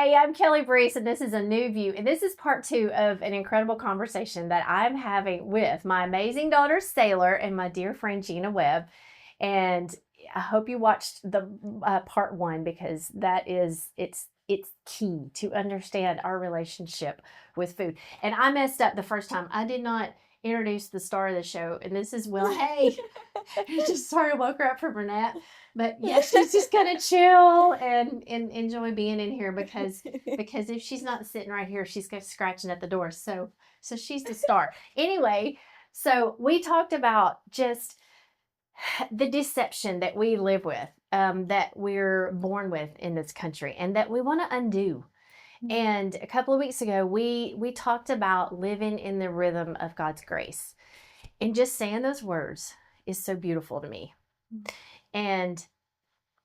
Hey, I'm Kelly Brees, and this is A New View. And this is part 2 of an incredible conversation that I'm having with my amazing daughter, Sailor, and my dear friend, Gina Webb. And I hope you watched the part 1 because it's key to understand our relationship with food. And I messed up the first time. I did not introduce the star of the show, and this is Will. Hey, he just sort of woke her up from her nap. But yeah, she's just gonna chill and enjoy being in here because if she's not sitting right here, she's scratching at the door. So she's the star. Anyway, so we talked about just the deception that we live with, that we're born with in this country, and that we want to undo. And a couple of weeks ago, we talked about living in the rhythm of God's grace, and just saying those words is so beautiful to me. And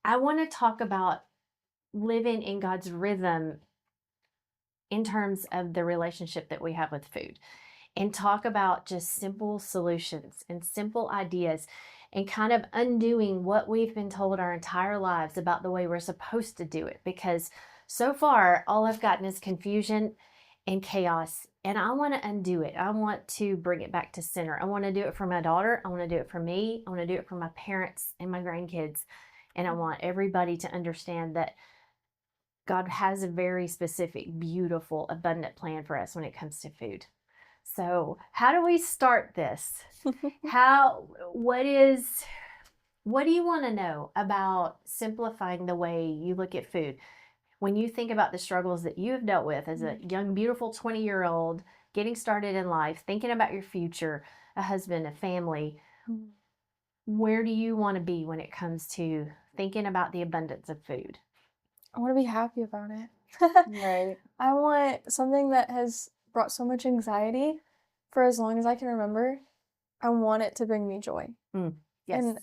I want to talk about living in God's rhythm in terms of the relationship that we have with food, and talk about just simple solutions and simple ideas and kind of undoing what we've been told our entire lives about the way we're supposed to do it. Because so far, all I've gotten is confusion and chaos. And I want to undo it. I want to bring it back to center. I want to do it for my daughter. I want to do it for me. I want to do it for my parents and my grandkids. And I want everybody to understand that God has a very specific, beautiful, abundant plan for us when it comes to food. So how do we start this? What do you want to know about simplifying the way you look at food? When you think about the struggles that you have dealt with as a young, beautiful 20-year-old, getting started in life, thinking about your future, a husband, a family, where do you want to be when it comes to thinking about the abundance of food? I want to be happy about it. Right. I want something that has brought so much anxiety for as long as I can remember. I want it to bring me joy. Yes. And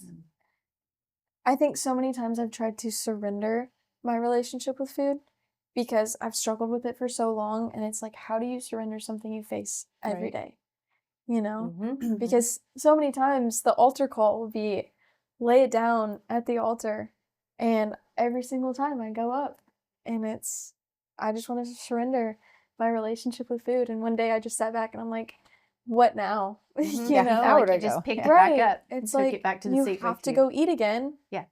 I think so many times I've tried to surrender my relationship with food because I've struggled with it for so long. And it's like, how do you surrender something you face every day? You know? Because so many times the altar call will be lay it down at the altar. And every single time I go up and I just want to surrender my relationship with food. And one day I just sat back and I'm like, what now? You know? Now where you to just go? picked it Right. back up. It's took like it back to the you seat have with to you. go eat again. Yeah.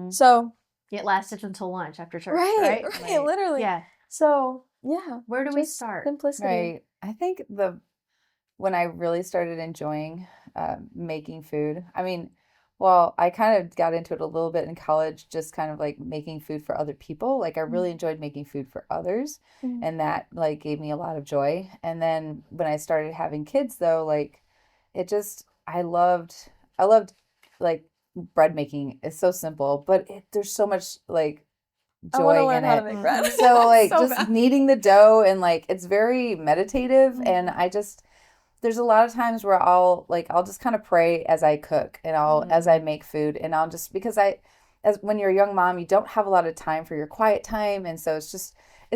So It lasted until lunch after church, right, right? literally. Yeah. So yeah. Where do we just start? Simplicity. Right. I think when I really started enjoying making food, I kind of got into it a little bit in college, just kind of like making food for other people. Like I really enjoyed making food for others, and that like gave me a lot of joy. And then when I started having kids though, like I loved like bread making. It's so simple, but there's so much like I want to joy learn in how to it. make bread. So like So just bad. kneading the dough and like it's very meditative, and there's a lot of times where I'll just kind of pray as I cook and as I make food, and I'll just because as when you're a young mom, you don't have a lot of time for your quiet time, and so it's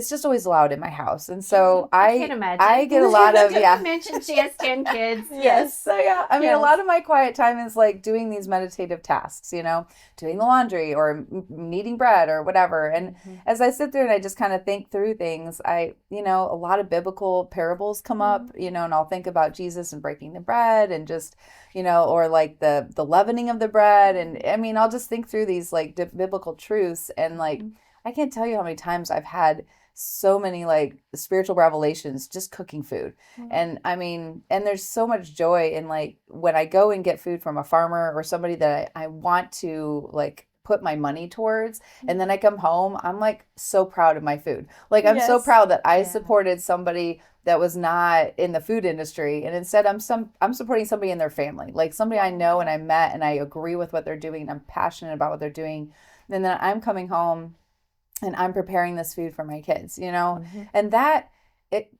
just always loud in my house. And so I can't imagine. I get a lot of You mentioned she has 10 kids. Yes. So yeah, I mean, a Yes. lot of my quiet time is like doing these meditative tasks, doing the laundry or kneading bread or whatever. And as I sit there and I just kind of think through things, a lot of biblical parables come up, and I'll think about Jesus and breaking the bread and just, or like the leavening of the bread. And I mean, I'll just think through these like biblical truths, and like, I can't tell you how many times I've had so many like spiritual revelations just cooking food. And I mean, and there's so much joy in like when I go and get food from a farmer or somebody that I want to like put my money towards, and then I come home, I'm like so proud of my food. Like I'm so Yes. proud that I supported somebody that was not in the food industry, and instead I'm supporting somebody in their family, like somebody I know and I met and I agree with what they're doing and I'm passionate about what they're doing. And then I'm coming home and I'm preparing this food for my kids, and that it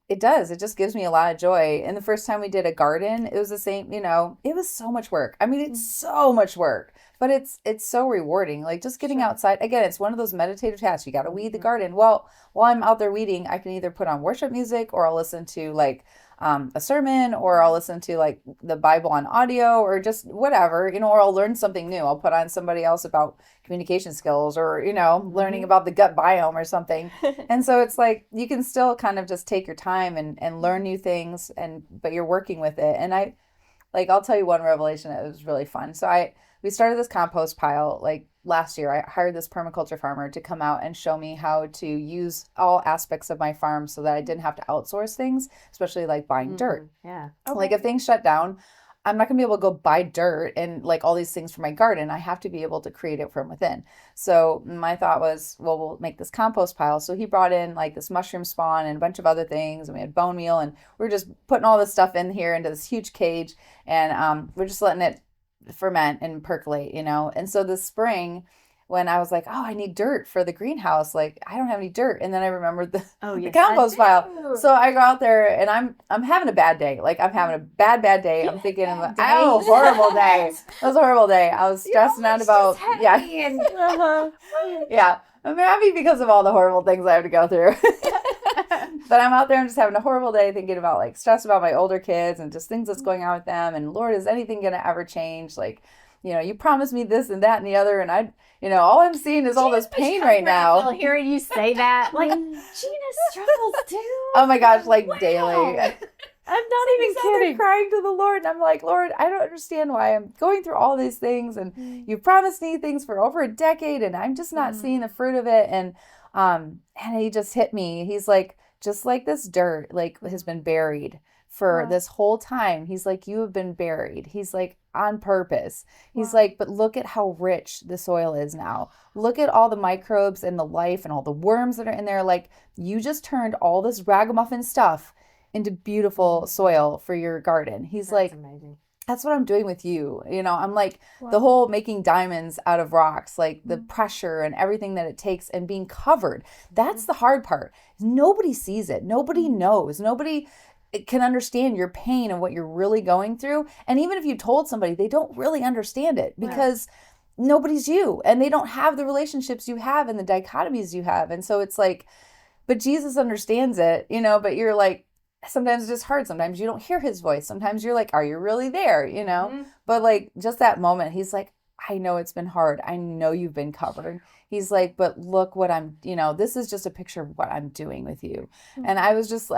just gives me a lot of joy. And the first time we did a garden, it was the same, it was so much work. I mean, it's so much work, but it's so rewarding. Like just getting outside, again, it's one of those meditative tasks. You got to weed the garden. Well, while I'm out there weeding, I can either put on worship music or I'll listen to like a sermon, or I'll listen to like the Bible on audio, or just whatever, or I'll learn something new. I'll put on somebody else about communication skills, or, learning about the gut biome or something. And so it's like you can still kind of just take your time and learn new things, but you're working with it. And I'll tell you one revelation that was really fun. So we started this compost pile like last year. I hired this permaculture farmer to come out and show me how to use all aspects of my farm so that I didn't have to outsource things, especially like buying dirt. Yeah. Okay. Like if things shut down, I'm not going to be able to go buy dirt and like all these things for my garden. I have to be able to create it from within. So my thought was, well, we'll make this compost pile. So he brought in like this mushroom spawn and a bunch of other things. And we had bone meal, and we're just putting all this stuff in here into this huge cage. And we're just letting it ferment and percolate, And so this spring, when I was like, oh, I need dirt for the greenhouse, like I don't have any dirt, and then I remembered the compost pile. So I go out there and I'm having a bad day. Like I'm having a bad day. I'm thinking, oh, horrible day. It was a horrible day. I was stressing out about yeah. I'm happy because of all the horrible things I have to go through. But I'm out there and just having a horrible day, thinking about like stress about my older kids and just things that's going on with them. And Lord, is anything going to ever change? Like, you promised me this and that and the other, and all I'm seeing is all this pain right now. Hearing you say that, like Gina struggles too. Oh my gosh, like daily. I'm not even kidding. Crying to the Lord, and I'm like, Lord, I don't understand why I'm going through all these things, and you've promised me things for over a decade, and I'm just not seeing the fruit of it. And he just hit me. He's like, just like this dirt, like has been buried for this whole time. He's like, you have been buried. He's like, on purpose. He's like, but look at how rich the soil is now. Look at all the microbes and the life and all the worms that are in there. Like, you just turned all this ragamuffin stuff into beautiful soil for your garden. He's like, amazing. That's what I'm doing with you. I'm like the whole making diamonds out of rocks, like the pressure and everything that it takes and being covered. That's the hard part. Nobody sees it. Nobody knows. Nobody can understand your pain and what you're really going through. And even if you told somebody, they don't really understand it because nobody's you, and they don't have the relationships you have and the dichotomies you have. And so it's like, but Jesus understands it, but you're like, sometimes it's just hard. Sometimes you don't hear his voice. Sometimes you're like, are you really there? But like just that moment, he's like, I know it's been hard. I know you've been covered. He's like, but look what this is just a picture of what I'm doing with you. And I'm just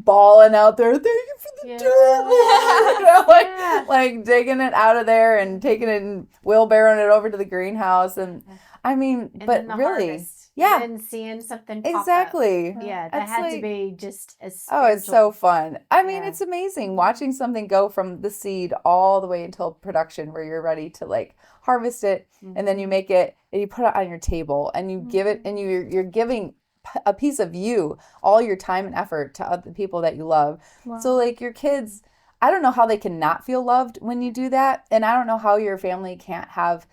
bawling out there. Thank you for the dirt. Like digging it out of there and taking it and wheelbarrowing it over to the greenhouse. And I mean, but really, harvest. Yeah. And seeing something pop exactly. Up. Yeah, that had to be just as Oh, it's so fun. I mean, it's amazing watching something go from the seed all the way until production where you're ready to like harvest it, and then you make it and you put it on your table and you give it, and you're giving a piece of you, all your time and effort to other people that you love. So like your kids, I don't know how they can not feel loved when you do that, and I don't know how your family can't have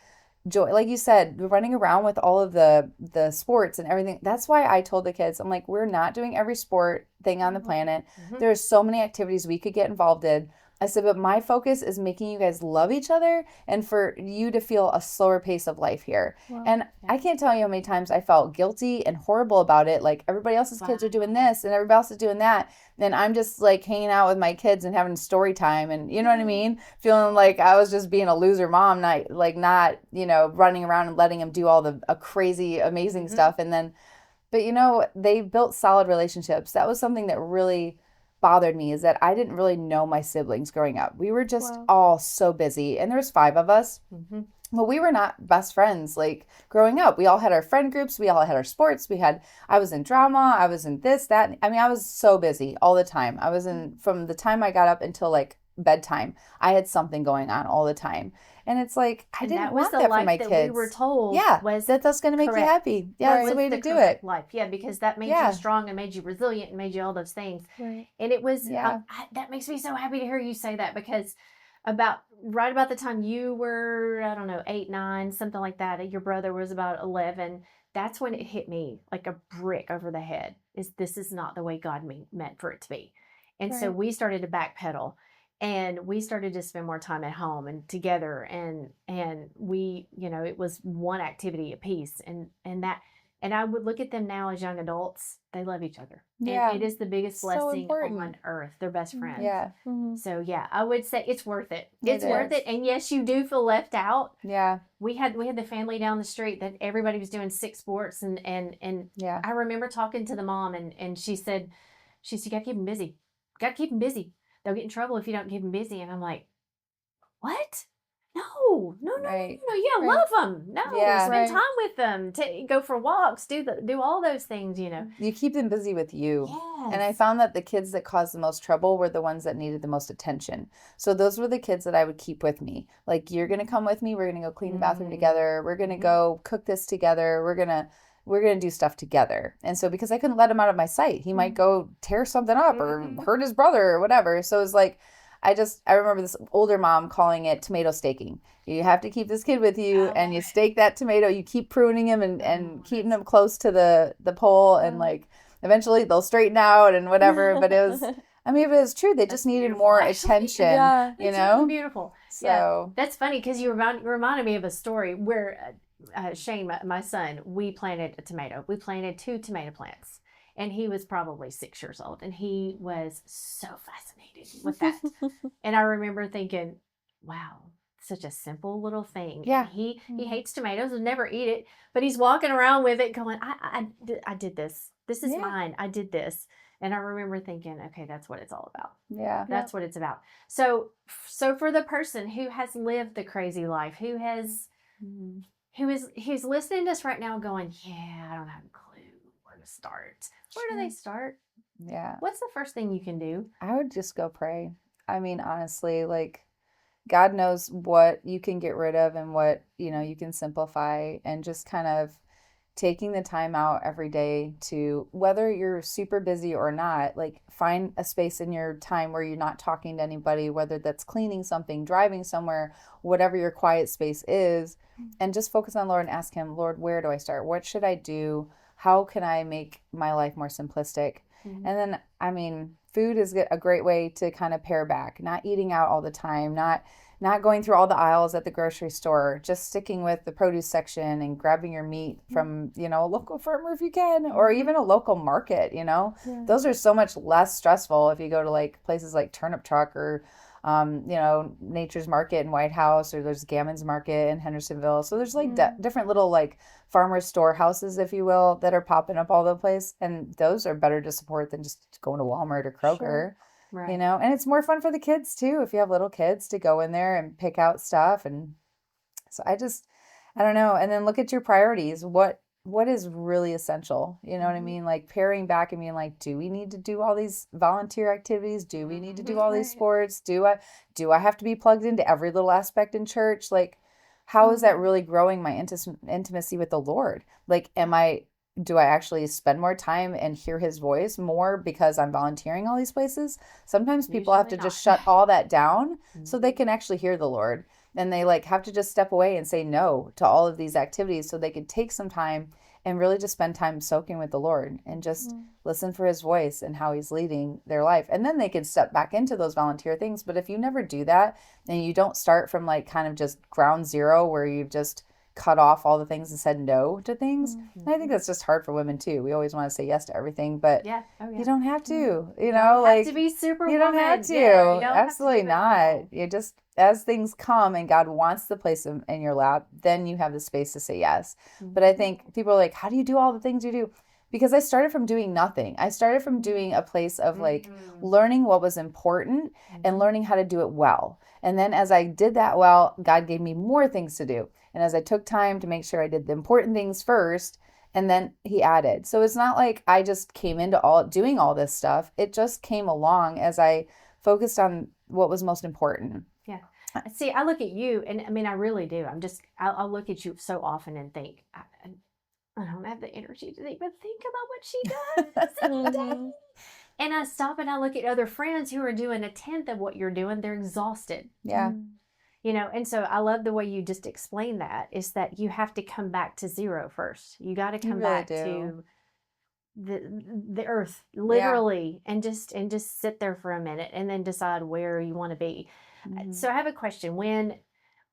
joy, like you said, running around with all of the sports and everything. That's why I told the kids, I'm like, we're not doing every sport thing on the planet. There's so many activities we could get involved in. I said, but my focus is making you guys love each other and for you to feel a slower pace of life here. And I can't tell you how many times I felt guilty and horrible about it. Like everybody else's kids are doing this and everybody else is doing that. And I'm just like hanging out with my kids and having story time. And you know what I mean? Feeling like I was just being a loser mom, not running around and letting them do all the crazy, amazing stuff. And then, but they built solid relationships. That was something that really bothered me, is that I didn't really know my siblings growing up. We were just all so busy, and there was 5 of us. But we were not best friends like growing up. We all had our friend groups. We all had our sports. I was in drama. I was in this, that. I mean, I was so busy all the time. I was from the time I got up until like bedtime, I had something going on all the time. And it's like, I didn't want that for my kids. We were told was that's going to make you happy. Yeah, that's the way to do it. Life. Yeah, because that made you strong and made you resilient and made you all those things. Right. And it was, that makes me so happy to hear you say that, because right about the time you were, I don't know, 8, 9, something like that, your brother was about 11, that's when it hit me like a brick over the head, this is not the way God meant for it to be. And so we started to backpedal. And we started to spend more time at home and together, and we, it was one activity a piece, and And I would look at them now as young adults. They love each other. Yeah. And it is the biggest So blessing important. on earth. They're best friends. Yeah. Mhm. So yeah, I would say it's worth it. It's It worth is. it. And yes, you do feel left out. Yeah. We had the family down the street that everybody was doing 6 sports, and Yeah. I remember talking to the mom, and she said you gotta keep them busy. You gotta keep them busy. They'll get in trouble if you don't keep them busy. And I'm like, what? No, Right. yeah, Right. love them. No, Yeah. spend Right. time with them. Go for walks. Do all those things. You keep them busy with you. Yes. And I found that the kids that caused the most trouble were the ones that needed the most attention. So those were the kids that I would keep with me. Like, you're going to come with me. We're going to go clean the bathroom together. We're going to go cook this together. We're going to do stuff together. And so because I couldn't let him out of my sight, he might go tear something up or hurt his brother or whatever. So it was like, I remember this older mom calling it tomato staking. You have to keep this kid with you, and you stake that tomato. You keep pruning him and keeping him close to the pole, and like eventually they'll straighten out and whatever. But it was, I mean, it was true. They just needed more attention. Yeah. You It's know, really beautiful. So Yeah, that's funny because you reminded me of a story where Shane, my son, we planted a tomato. We planted 2 tomato plants. And he was probably 6 years old, and he was so fascinated with that. And I remember thinking, wow, such a simple little thing. Yeah. And he hates tomatoes, will never eat it, but he's walking around with it going, I did this. This is Yeah. mine. I did this. And I remember thinking, okay, that's what it's all about. yeah, That's what it's about. So for the person who has lived the crazy life, who's listening to us right now going, yeah, I don't have a clue where to start. Where do they start? yeah. What's the first thing you can do? I would just go pray. I mean, honestly, like, God knows what you can get rid of and what, you can simplify, and just kind of taking the time out every day to, whether you're super busy or not, like, find a space in your time where you're not talking to anybody, whether that's cleaning something, driving somewhere, whatever your quiet space is, and just focus on Lord and ask him, Lord, where do I start? What should I do? How can I make my life more simplistic? Mm-hmm. And then, I mean, food is a great way to kind of pare back, not eating out all the time, not going through all the aisles at the grocery store, just sticking with the produce section and grabbing your meat from, a local farmer if you can, or even a local market, Yeah. Those are so much less stressful if you go to like places like Turnip Truck or, Nature's Market in White House, or there's Gammon's Market in Hendersonville. So there's like different little like farmers storehouses, if you will, that are popping up all the place. And those are better to support than just going to Walmart or Kroger. Sure. Right. And it's more fun for the kids too, if you have little kids, to go in there and pick out stuff. And so I don't know. And then look at your priorities. What is really essential? You know what I mean? Like, paring back and being like, do we need to do all these volunteer activities? Do we need to do all these Right. sports? Do I have to be plugged into every little aspect in church? Like, how is that really growing my intimacy with the Lord? Like, do I actually spend more time and hear his voice more because I'm volunteering all these places? Sometimes people have to Usually just not. shut all that down so they can actually hear the Lord. And they like have to just step away and say no to all of these activities so they can take some time and really just spend time soaking with the Lord and just listen for his voice and how he's leading their life. And then they can step back into those volunteer things. But if you never do that, and you don't start from like kind of just ground zero where you've just cut off all the things and said no to things, and I think that's just hard for women too. We always want to say yes to everything, but Yeah. Oh, yeah. you don't have to, You don't like, have to be super. you don't have to. Yeah, you don't have to Absolutely do it all. not. You just, as things come and God wants to place them in your lap, then you have the space to say yes. But I think people are like, how do you do all the things you do? Because I started from doing nothing. I started from doing a place of like learning what was important and learning how to do it well. And then as I did that well, God gave me more things to do. And as I took time to make sure I did the important things first, and then he added. So it's not like I just came into doing all this stuff. It just came along as I focused on what was most important. Yeah. See, I look at you, and I mean, I really do. I'll look at you so often and think, I don't have the energy to even think about what she does every day. And I stop and I look at other friends who are doing a tenth of what you're doing. They're exhausted. Yeah. And so I love the way you just explained that, is that you have to come back to zero first. You got to come really back do. to the earth, literally, and just sit there for a minute and then decide where you want to be. So I have a question. When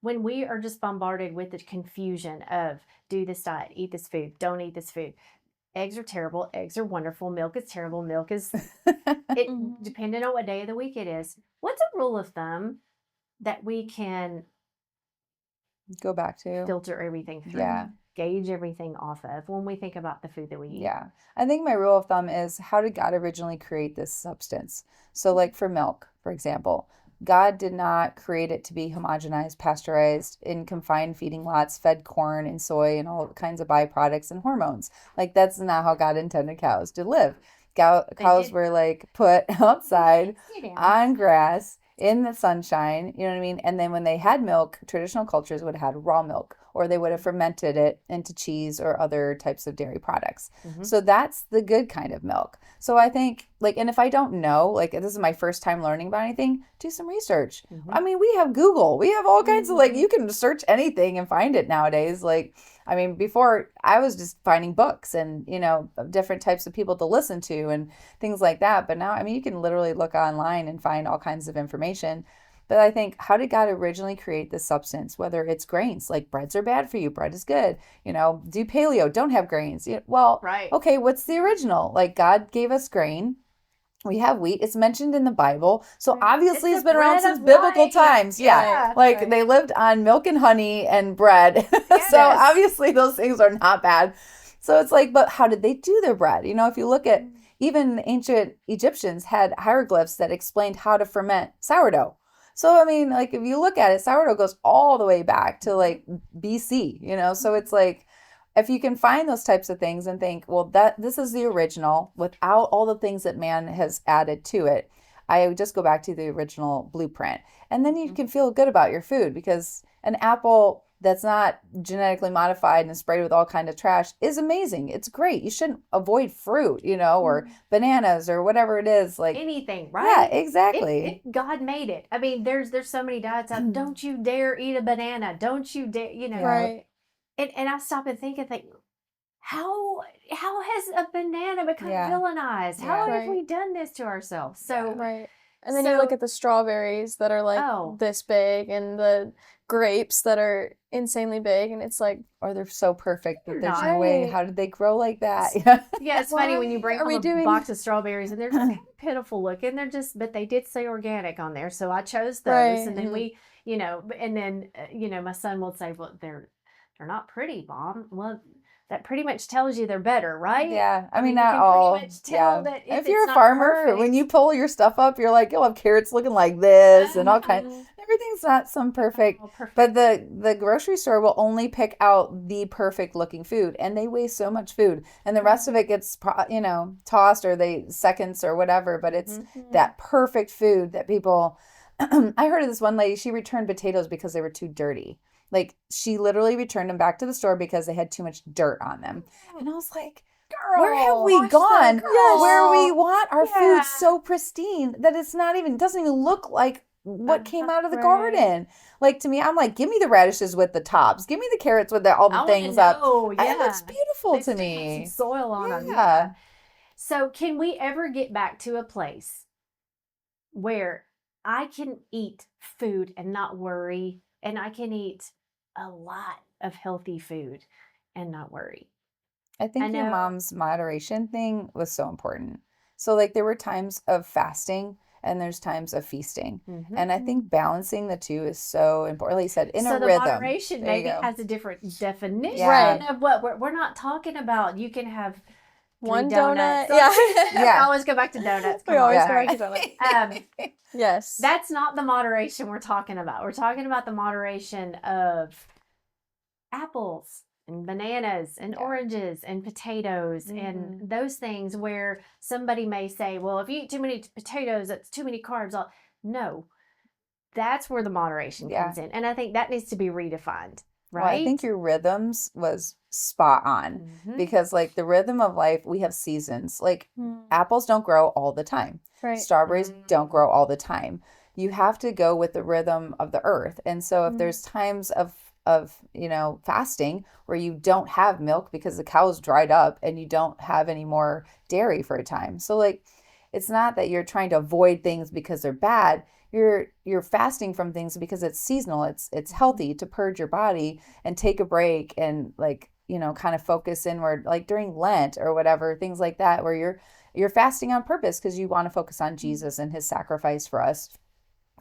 when we are just bombarded with the confusion of do this diet, eat this food, don't eat this food. Eggs are terrible. Eggs are wonderful. Milk is terrible. Milk is it Mhm. depending on what day of the week it is. What's a rule of thumb that we can Go back to. filter everything through, Yeah. gauge everything off of when we think about the food that we eat? Yeah. I think my rule of thumb is, how did God originally create this substance? So, like for milk, for example, God did not create it to be homogenized, pasteurized, in confined feeding lots, fed corn and soy and all kinds of byproducts and hormones. Like, that's not how God intended cows to live. Cows did. were like put outside Sit down. on grass in the sunshine, you know what I mean? And then when they had milk, traditional cultures would have had raw milk, or they would have fermented it into cheese or other types of dairy products. Mhm. So that's the good kind of milk. So I think, like, and if I don't know, like, this is my first time learning about anything, do some research. Mhm. I mean, we have Google, we have all kinds of, like, Mhm. you can search anything and find it nowadays. Like, I mean, before I was just finding books and, different types of people to listen to and things like that. But now, I mean, you can literally look online and find all kinds of information. But I think, how did God originally create this substance? Whether it's grains, like breads are bad for you, bread is good. Do paleo, don't have grains. Well, Right. okay, what's the original? Like, God gave us grain. We have wheat. It's mentioned in the Bible. So Right. obviously It's it's the been around bread since of biblical life. times. Yeah. Yeah. Like Right. they lived on milk and honey and bread. So Yes. obviously those things are not bad. So it's like, but how did they do their bread? If you look at even the ancient Egyptians had hieroglyphs that explained how to ferment sourdough. So I mean, like if you look at it, sourdough goes all the way back to like BC, So it's like, if you can find those types of things and think, well, this is the original without all the things that man has added to it, I would just go back to the original blueprint. And then you can feel good about your food, because an apple that's not genetically modified and sprayed with all kind of trash is amazing. It's great. You shouldn't avoid fruit, or bananas or whatever it is. Like, Anything, yeah, right? exactly. God made it. I mean, there's so many diets of don't you dare eat a banana. Don't you dare, Yeah. Right. And I stop and think, how has a banana become Yeah. villainized? Yeah. How have Right. we done this to ourselves? So Right. And then you look So- at the strawberries that are like Oh. this big, and the grapes that are insanely big, and it's like, Or they're so perfect that They're there's not. no way. Right. How did they grow like that? Yeah. yeah, it's funny when you Why bring are home we a doing- box of strawberries and they're just kind of pitiful looking. But they did say organic on there, so I chose those. Right. And then we, and then my son will say, "Well, they're not pretty, Mom." Well, that pretty much tells you they're better, right? Yeah, I mean, you not can all. pretty much tell that if if you're it's a not farmer, when perfect- you pull your stuff up, you're like, you'll have carrots looking like this and all kinds. Mhm. Everything's not some perfect. Oh, perfect. But the grocery store will only pick out the perfect looking food, and they waste so much food, and the rest of it gets tossed, or they seconds or whatever. But it's that perfect food that people. I heard of this one lady. She returned potatoes because they were too dirty. Like, she literally returned them back to the store because they had too much dirt on them. And I was like, where have we Gosh, gone? girl. Where we want our Yeah. food so pristine that it's not even, doesn't even look like what came out of the Right. garden. Like, to me, I'm like, give me the radishes with the tops. Give me the carrots with all the I things wanna up. know, It yeah. looks beautiful They to still have me. some soil on them. Yeah. So, can we ever get back to a place where I can eat food and not worry, and I can eat a lot of healthy food and not worry? I think I your know. mom's moderation thing was so important. So, like, there were times of fasting and there's times of feasting. Mhm. And I think balancing the two is so important. Like you said, in so a the rhythm. moderation There you maybe go. has a different definition Yeah. of what we're not talking about. You can have One three donuts. donut. Yeah. We always go back to donuts. We Come on. always Yeah. go back to donuts. Yes. That's not the moderation we're talking about. We're talking about the moderation of apples and bananas and Yeah. oranges and potatoes and those things, where somebody may say, well, if you eat too many potatoes, that's too many carbs. No, that's where the moderation comes in. And I think that needs to be redefined, right? Well, I think your rhythms was spot on, because, like, the rhythm of life, we have seasons. Like, apples don't grow all the time. Right. Strawberries don't grow all the time. You have to go with the rhythm of the earth. And so if there's times of fasting where you don't have milk because the cow's dried up and you don't have any more dairy for a time. So, like, it's not that you're trying to avoid things because they're bad. You're fasting from things because it's seasonal. It's healthy to purge your body and take a break and like, kind of focus inward, like during Lent or whatever, things like that, where you're fasting on purpose because you want to focus on Jesus and his sacrifice for us.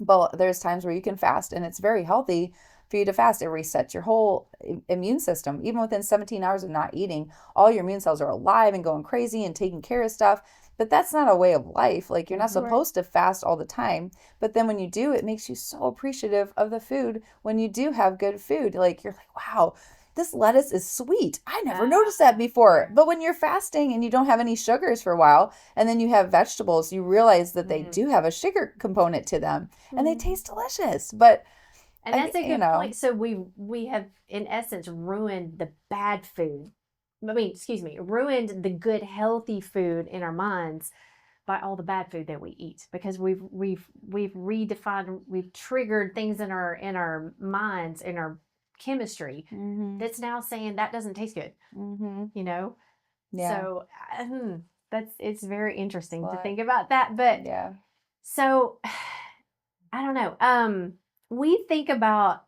But there's times where you can fast and it's very healthy for you to fast. It resets your whole immune system. Even within 17 hours of not eating, all your immune cells are alive and going crazy and taking care of stuff. But that's not a way of life. Like, you're not supposed to fast all the time. But then when you do, it makes you so appreciative of the food when you do have good food. Like, you're like, wow, this lettuce is sweet. I never noticed that before. But when you're fasting and you don't have any sugars for a while, and then you have vegetables, you realize that they do have a sugar component to them and they taste delicious. But and that's a good point. So we have in essence ruined the bad food. Ruined the good healthy food in our minds by all the bad food that we eat, because we've redefined, we've triggered things in our minds, in our chemistry, that's now saying that doesn't taste good. So it's very interesting to think about that. But so I don't know. We think about,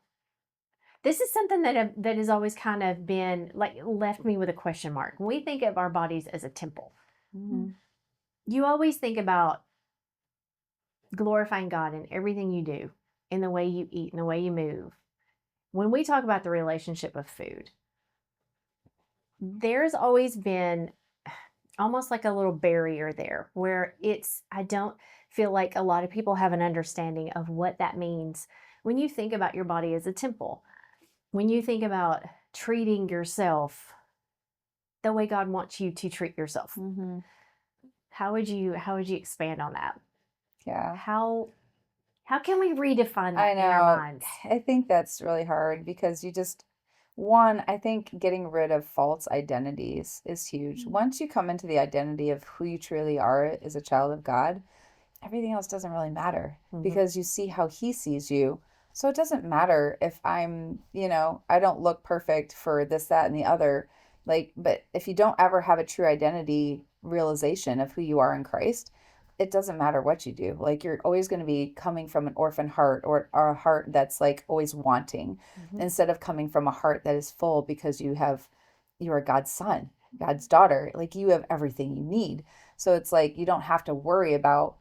this is something that has always kind of been like left me with a question mark. When we think of our bodies as a temple, you always think about glorifying God in everything you do, in the way you eat, in the way you move. When we talk about the relationship of food, there's always been almost like a little barrier there where I don't feel like a lot of people have an understanding of what that means. When you think about your body as a temple, when you think about treating yourself the way God wants you to treat yourself, how would you expand on that? Yeah. How can we redefine that in our minds? I think that's really hard because I think getting rid of false identities is huge. Once you come into the identity of who you truly are as a child of God, everything else doesn't really matter because you see how he sees you. So it doesn't matter if I'm, I don't look perfect for this, that, and the other. But if you don't ever have a true identity realization of who you are in Christ, it doesn't matter what you do. Like, you're always going to be coming from an orphan heart or a heart that's like always wanting instead of coming from a heart that is full because you are God's son, God's daughter. Like, you have everything you need. So it's like, you don't have to worry about,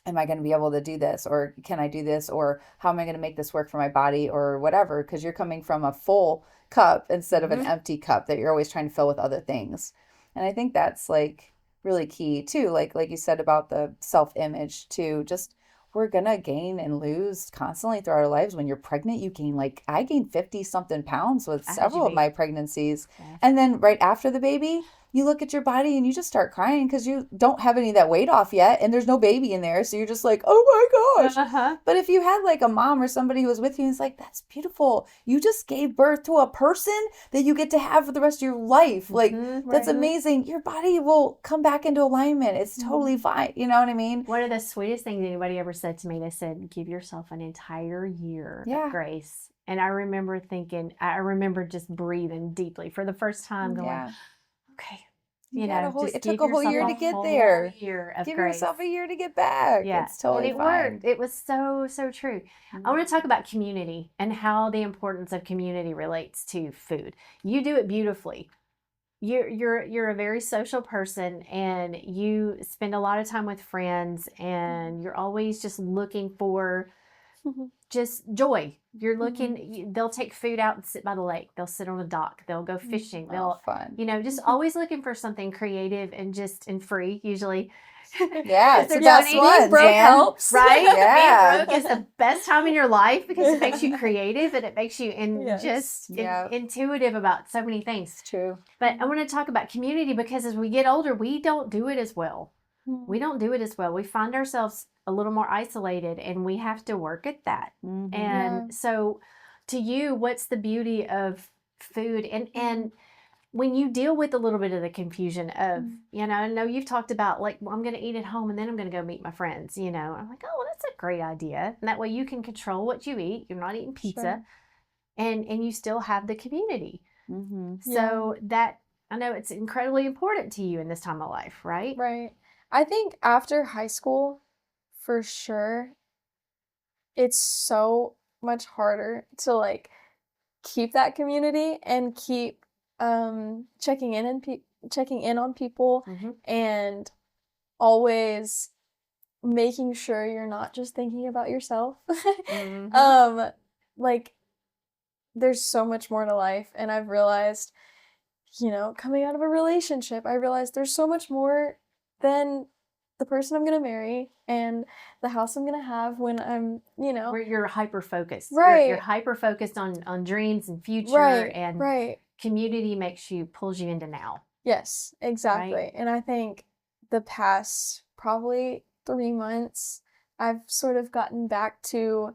am I going to be able to do this? Or can I do this? Or how am I going to make this work for my body or whatever? Because you're coming from a full cup instead of an empty cup that you're always trying to fill with other things. And I think that's like really key too. Like you said about the self-image too, just we're going to gain and lose constantly throughout our lives. When you're pregnant, you gain, like, I gained 50 something pounds with several of my pregnancies. Yeah. And then right after the baby, you look at your body and you just start crying because you don't have any of that weight off yet. And there's no baby in there. So you're just like, oh my gosh. But if you had like a mom or somebody who was with you, and it's like, that's beautiful. You just gave birth to a person that you get to have for the rest of your life. Like, that's amazing. Your body will come back into alignment. It's totally fine. You know what I mean? One of the sweetest things anybody ever said to me, they said, give yourself an entire year of grace. And I remember just breathing deeply for the first time, going, okay. It took a whole year to get there. Give yourself a year to get back. Yeah. It's totally and it fine. worked. It was so, so true. I want to talk about community and how the importance of community relates to food. You do it beautifully. You're a very social person, and you spend a lot of time with friends, and you're always just looking for just joy. You're looking, they'll take food out and sit by the lake. They'll sit on the dock. They'll go fishing. They'll, fun. Just always looking for something creative and free, usually. Yeah, it's the best one. Being broke helps. Right? Yeah. Being broke is the best time in your life because it makes you creative and it makes you intuitive about so many things. It's true. But I want to talk about community because as we get older, we don't do it as well. We don't do it as well. We find ourselves a little more isolated, and we have to work at that. And so to you, what's the beauty of food? And when you deal with a little bit of the confusion of, I know you've talked about like, well, I'm going to eat at home and then I'm going to go meet my friends, I'm like, oh, well, that's a great idea. And that way you can control what you eat. You're not eating pizza and you still have the community. So that, I know it's incredibly important to you in this time of life, right? Right. I think after high school, for sure, it's so much harder to like keep that community and keep checking in and checking in on people and always making sure you're not just thinking about yourself. Like there's so much more to life, and I've realized, you know, coming out of a relationship, I realized there's so much more than the person I'm gonna marry and the house I'm gonna have when I'm, you know. Where you're hyper focused. Right. You're hyper focused on dreams and future, and community pulls you into now. Yes, exactly. Right? And I think the past probably 3 months, I've sort of gotten back to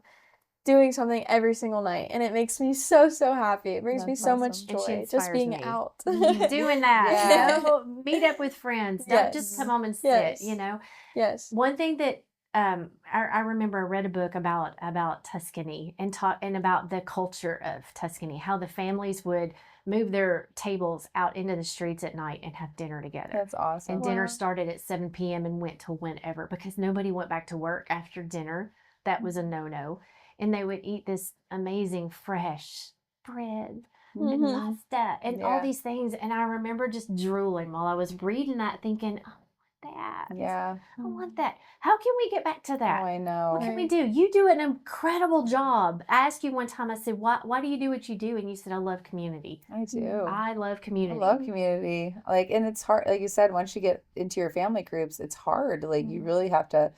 doing something every single night, and it makes me so happy. It brings me so much joy just being out. Doing that. You know, meet up with friends. Don't just come home and sit, you know. Yes. One thing that I remember I read a book about Tuscany and about the culture of Tuscany, how the families would move their tables out into the streets at night and have dinner together. That's awesome. And dinner started at 7 p.m. and went till whenever, because nobody went back to work after dinner. That was a no-no. And they would eat this amazing fresh bread and pasta and all these things. And I remember just drooling while I was reading that, thinking, I want that. Yeah. I want that. How can we get back to that? Oh, I know. What can we do? You do an incredible job. I asked you one time, I said, why do you do what you do? And you said, I love community. I do. I love community. I love community. Like, and it's hard. Like you said, once you get into your family groups, it's hard. Like, you really have to.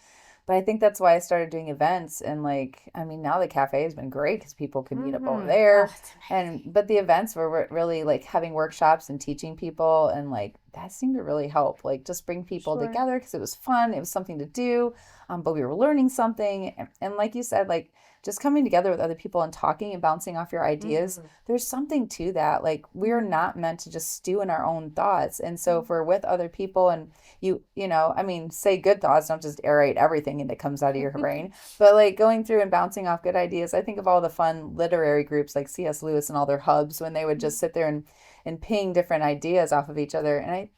But I think that's why I started doing events. And like, I mean, now the cafe has been great because people can meet up over there. But the events were really like having workshops and teaching people. And like, that seemed to really help. Like, just bring people together because it was fun. It was something to do. But we were learning something. And like you said, like, just coming together with other people and talking and bouncing off your ideas, there's something to that. Like, we're not meant to just stew in our own thoughts. And so if we're with other people and you know, I mean, say good thoughts, don't just aerate everything and it comes out of your brain. But like going through and bouncing off good ideas. I think of all the fun literary groups like C.S. Lewis and all their hubs when they would just sit there and ping different ideas off of each other. And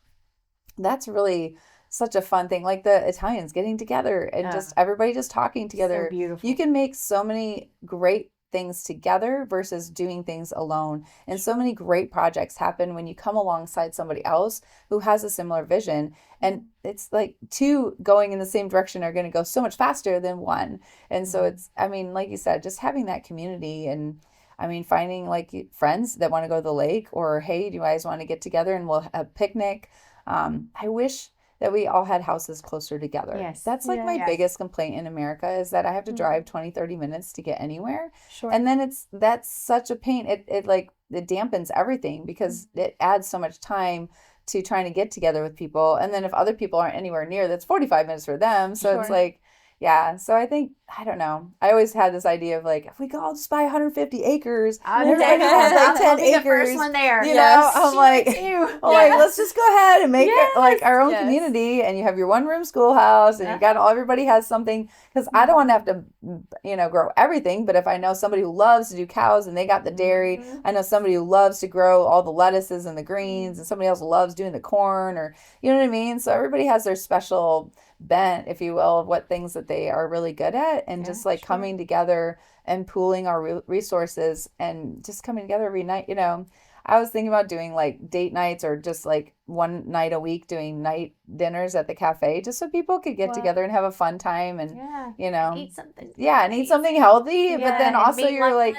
that's really such a fun thing, like the Italians getting together and just everybody just talking together. So beautiful. You can make so many great things together versus doing things alone. And so many great projects happen when you come alongside somebody else who has a similar vision. And it's like two going in the same direction are going to go so much faster than one. And so it's, I mean, like you said, just having that community and I mean, finding like friends that want to go to the lake or, hey, do you guys want to get together and we'll have a picnic? I wish that we all had houses closer together. Yes. That's like my biggest complaint in America is that I have to drive 20, 30 minutes to get anywhere. And then that's such a pain. It dampens everything because it adds so much time to trying to get together with people. And then if other people aren't anywhere near, that's 45 minutes for them. So it's like, yeah. So I think, I don't know. I always had this idea of like, if we could all just buy 150 acres, everybody has like 10 acres. The first one there. You know, I'm like, let's just go ahead and make it like our own community. And you have your one room schoolhouse and you got everybody has something. Because I don't want to have to, you know, grow everything. But if I know somebody who loves to do cows and they got the dairy, I know somebody who loves to grow all the lettuces and the greens and somebody else loves doing the corn or, you know what I mean? So everybody has their special bent, if you will, of what things that they are really good at and just like coming together and pooling our resources and just coming together every night. You know, I was thinking about doing like date nights or just like one night a week doing night dinners at the cafe just so people could get together and have a fun time and you know eat something and eat something healthy but then also you're like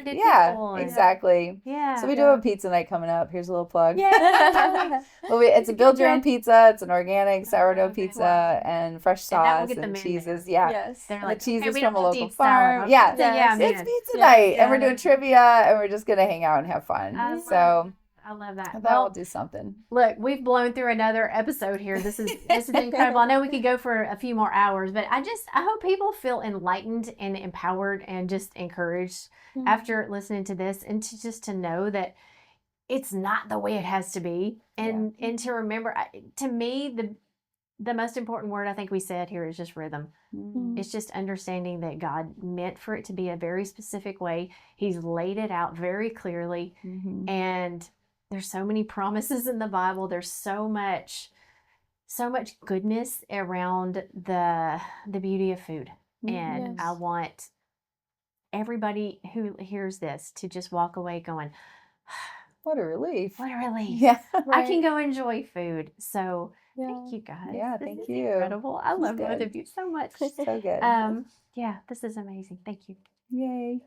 exactly so we do have a pizza night coming up. Here's a little plug. Well, it's a build your own pizza. It's an organic sourdough pizza and fresh sauce and cheeses. The cheeses from a local farm. It's pizza night and we're doing trivia and we're just gonna hang out and have fun. So I love that. I thought we'll do something. Look, we've blown through another episode here. This is incredible. I know we could go for a few more hours, but I hope people feel enlightened and empowered and just encouraged after listening to this, and to know that it's not the way it has to be, and to remember. To me, the most important word I think we said here is just rhythm. It's just understanding that God meant for it to be a very specific way. He's laid it out very clearly, and there's so many promises in the Bible. There's so much so much goodness around the beauty of food. And I Yes. want everybody who hears this to just walk away going, What a relief. what a relief. Yeah. I can go enjoy food. So Yeah. thank you guys. Yeah, This thank is you. incredible. I This is love both good. of you so much. So good. Yeah, this is amazing. Thank you. Yay.